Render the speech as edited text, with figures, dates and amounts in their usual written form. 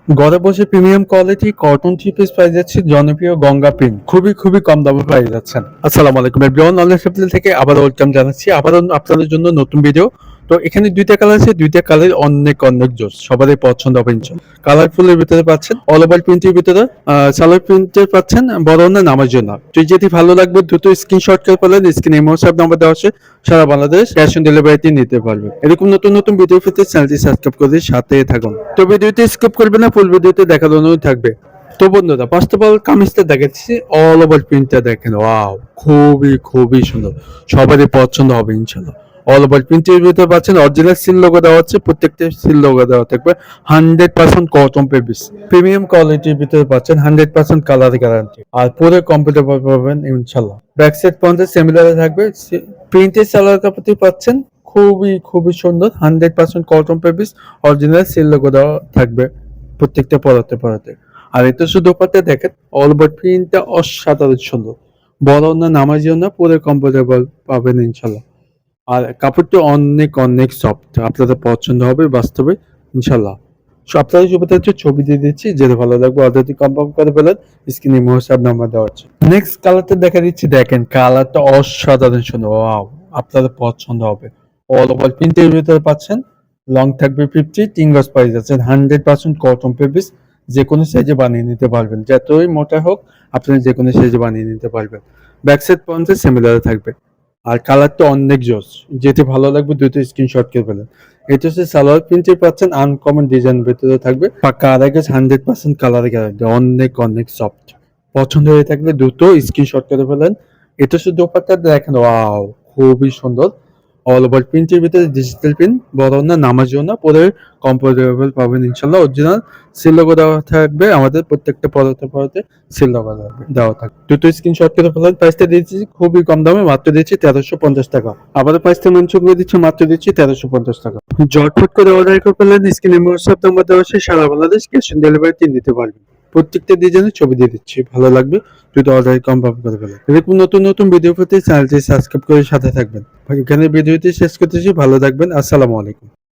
ঘরে বসে premium quality cotton three piece পাই যাচ্ছে জনপ্রিয় গঙ্গা প্রিন্ট খুবই কম দামে পাই যাচ্ছেন। আসসালামু আলাইকুম এভরিওয়ান, অনলাইন শপিং থেকে আবার ওয়েলকাম জানাচ্ছি আবারও আপনাদের জন্য নতুন ভিডিও। তো এখানে দুইটা কালার আছে, দুইটা কালার অনেক জোস, সবারই পছন্দ হবে ইনশাআল্লাহ। কালারফুলের ভিতরে পাচ্ছেন, অল ওভার প্রিন্টের ভিতরে সালোয়ার প্রিন্টের পাচ্ছেন, বড় না নামার জন্য। তো যেটি ভালো লাগবে দ্রুত স্ক্রিনশট করে ফেলেন, স্ক্রিনে হোয়াটসঅ্যাপ নাম্বার দেওয়া আছে, সারা বাংলাদেশ ক্যাশ অন ডেলিভারিতে নিতে পারবেন। এরকম নতুন ভিডিও পেতে চ্যানেলটি সাবস্ক্রাইব করে সাথে থাকুন। তো ভিডিওটি স্কিপ করবেন না, ফুল ভিডিওতে দেখার অনুরোধ থাকবে। তো বন্ধুরা, ফার্স্ট অফ অল কামিজটা দেখাচ্ছি, অল ওভার প্রিন্টটা দেখেন, ওয়াও খুবই সুন্দর, সবারই পছন্দ হবে ইনশাআল্লাহ। অল ওভার প্রিন্টের ভিতরে পাচ্ছেন, অরিজিনাল সিল লোগো দেওয়া আছে, প্রত্যেকটা সিল লোগো দেওয়া থাকবে, 100% কটন পেপিস প্রিমিয়াম কোয়ালিটির ভিতরে পাচ্ছেন, 100% কালার গ্যারান্টি, আর পুরো কমফোর্টেবল পাবেন ইনশাআল্লাহ। ব্যাক সাইড পর্যন্ত সিমিলার থাকবে, প্রিন্টের সালোয়ার কাপড়টি পাচ্ছেন, খুবই সুন্দর, 100% কটন পেপিস, অরিজিনাল সিল লোগো দেওয়া থাকবে প্রত্যেকটা পরাতে। আর এটা শুধু পাতে দেখেন, অল ওভার প্রিন্টটা অসাধারণ সুন্দর, বড় না নামার জন্য পুরো কমফোর্টেবল পাবেন ইনশাআল্লাহ। আর কাপড়টা অনেক সফট, আপনাদের পছন্দ হবে বাস্তবে ইনশাআল্লাহ। আপনাদের সুবিধা হচ্ছে ছবি দিয়ে দিচ্ছি, যেটা ভালো লাগবে অর্ডারটি কনফার্ম করে ফেলেন, স্ক্রিনে হোয়াটসঅ্যাপ নাম্বার দেওয়া আছে। নেক্সট কালারটা দেখা দিচ্ছি, দেখেন কালারটা অসাধারণ সুন্দর, ওয়াও, আপনাদের পছন্দ হবে। অল ওভার প্রিন্টের ভিতরে পাচ্ছেন, লং থাকবে 50, 3 গজ পাই যাচ্ছেন, 100% কটন পেপিস, যে কোনো সাইজে বানিয়ে নিতে পারবেন, যতই মোটা হোক আপনি যে কোনো সাইজে বানিয়ে নিতে পারবেন। ব্যাক সাইড পর্যন্ত সিমিলার থাকবে, আর কালারটা অনেক জোস, যেটি ভালো লাগবে দুটো স্ক্রিনশট করে ফেলেন। এটা হচ্ছে সালোয়ার প্রিন্টে পাচ্ছেন, আনকমন ডিজাইন ভিতরে থাকবে, পাক্কা আড়াই 100% কালার গ্যারান্টি, অনেক সফট। পছন্দ হয়ে থাকলে দ্রুত স্ক্রিনশট করে ফেলেন। এটা হচ্ছে দোপাট্টা, দেখেন ওয়াও, খুবই সুন্দর। অল ওভার প্রিন্টের ভিতরে ডিজিটাল প্রিন্ট, বড় না নামার জন্য পরে কমফোর্টেবল পাবেন ইনশাল্লাহ। অরিজিনাল সিল লোগো দেওয়া থাকবে, আমাদের প্রত্যেকটা পরতে সিল লোগো দেওয়া থাকবে। দুটো স্ক্রিনশট করে ফেলেন। প্রাইসটা দিয়েছি খুবই কম দামে, মাত্র দিচ্ছি 1350 টাকা। আবার প্রাইসটা মেনশন করে দিচ্ছি, মাত্র দিচ্ছি 1350 টাকা। জটফট করে অর্ডার করে ফেলেন, স্ক্রিনে হোয়াটসঅ্যাপ নাম্বার দেওয়া আছে, সারা বাংলাদেশ ক্যাশ অন ডেলিভারিতে নিতে পারবেন। প্রত্যেকটা ডিজাইনের ছবি দিয়ে দিচ্ছি, ভালো লাগবে যদি অর্ডার কনফার্ম করে ফেলেন। এরকম নতুন ভিডিও পেতে চ্যানেলটি সাবস্ক্রাইব করে সাথে থাকবেন। এখানে ভিডিওটি শেষ করতেছি, ভালো থাকবেন, আসসালামু আলাইকুম।